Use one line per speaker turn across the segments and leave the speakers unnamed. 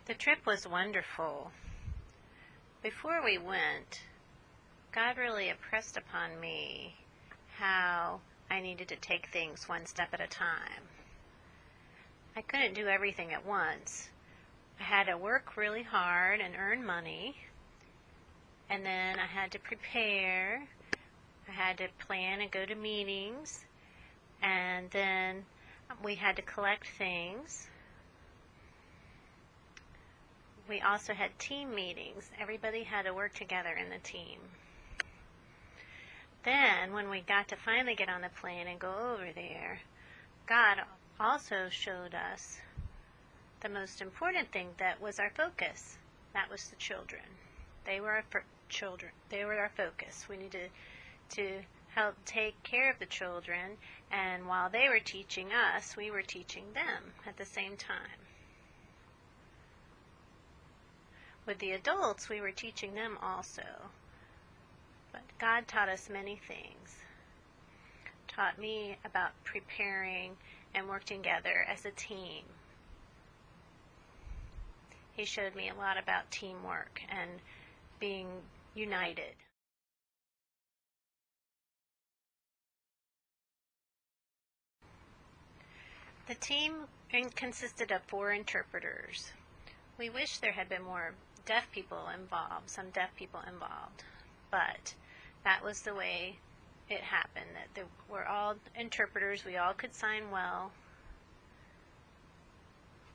The trip was wonderful. Before we went, God really impressed upon me how I needed to take things one step at a time. I couldn't do everything at once. I had to work really hard and earn money, and then I had to prepare. I had to plan and go to meetings, and then we had to collect things. We also had team meetings. Everybody had to work together in the team. Then, when we got to finally get on the plane and go over there, God also showed us the most important thing that was our focus. That was the children. They were our children. They were our focus. We needed to help take care of the children, and while they were teaching us, we were teaching them at the same time. With the adults, we were teaching them also. But God taught us many things. Taught me about preparing and working together as a team. He showed me a lot about teamwork and being united. The team consisted of 4 interpreters. We wish there had been more deaf people involved, some deaf people involved, but that was the way it happened, that there were all interpreters. We all could sign well.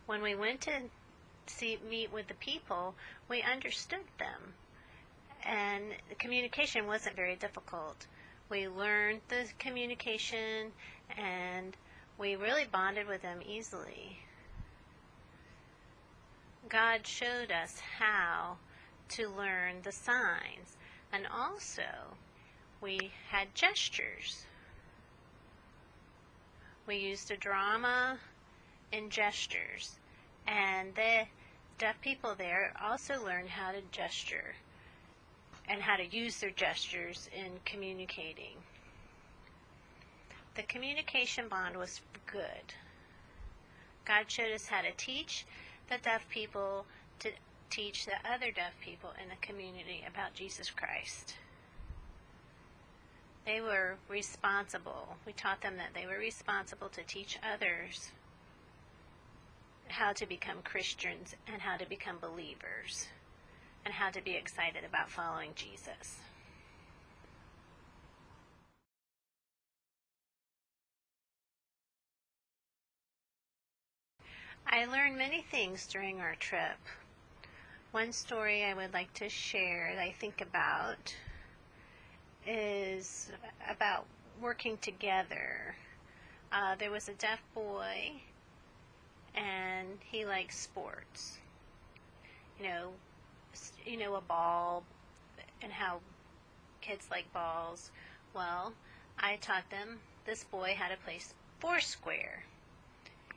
When we went to meet with the people, we understood them, and the communication wasn't very difficult. We learned the communication, and we really bonded with them easily. God showed us how to learn the signs, and also we had gestures. We used a drama in gestures, and the deaf people there also learned how to gesture and how to use their gestures in communicating. The communication bond was good. God showed us how to teach the deaf people to teach the other deaf people in the community about Jesus Christ. They were responsible. We taught them that they were responsible to teach others how to become Christians and how to become believers and how to be excited about following Jesus. I learned many things during our trip. One story I would like to share that I think about is about working together. There was a deaf boy, and he liked sports. You know, a ball and how kids like balls. Well, I taught them, this boy how to play Foursquare.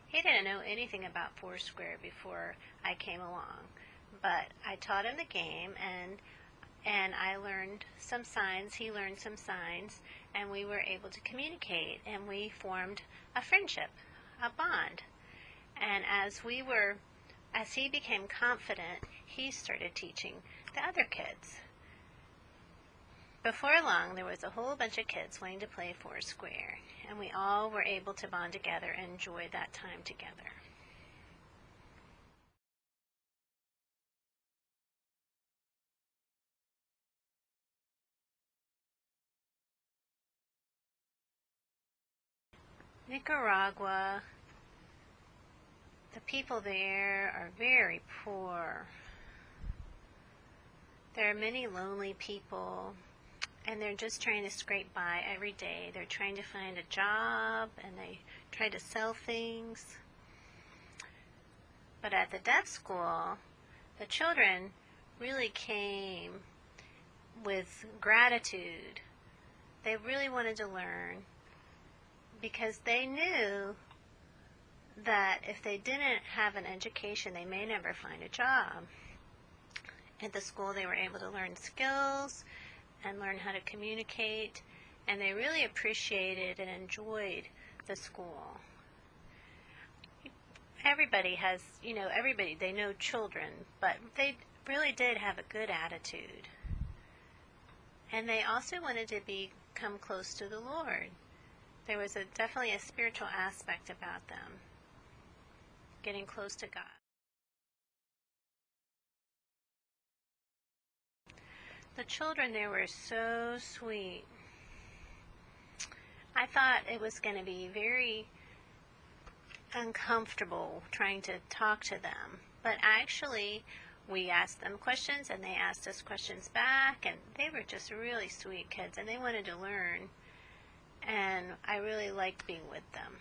He didn't know anything about Foursquare before I came along, but I taught him the game, and I learned some signs, he learned some signs, and we were able to communicate, and we formed a friendship, a bond. And as he became confident, he started teaching the other kids. Before long, there was a whole bunch of kids wanting to play Foursquare, and we all were able to bond together and enjoy that time together. Nicaragua, the people there are very poor. There are many lonely people, and they're just trying to scrape by every day. They're trying to find a job, and they try to sell things. But at the deaf school, the children really came with gratitude. They really wanted to learn because they knew that if they didn't have an education, they may never find a job. At the school, they were able to learn skills and learn how to communicate, and they really appreciated and enjoyed the school. everybody has, everybody, they know children, but they really did have a good attitude. And they also wanted to become close to the Lord. There was definitely a spiritual aspect about them, getting close to God. The children there were so sweet. I thought it was going to be very uncomfortable trying to talk to them, but actually we asked them questions and they asked us questions back, and they were just really sweet kids and they wanted to learn, and I really liked being with them.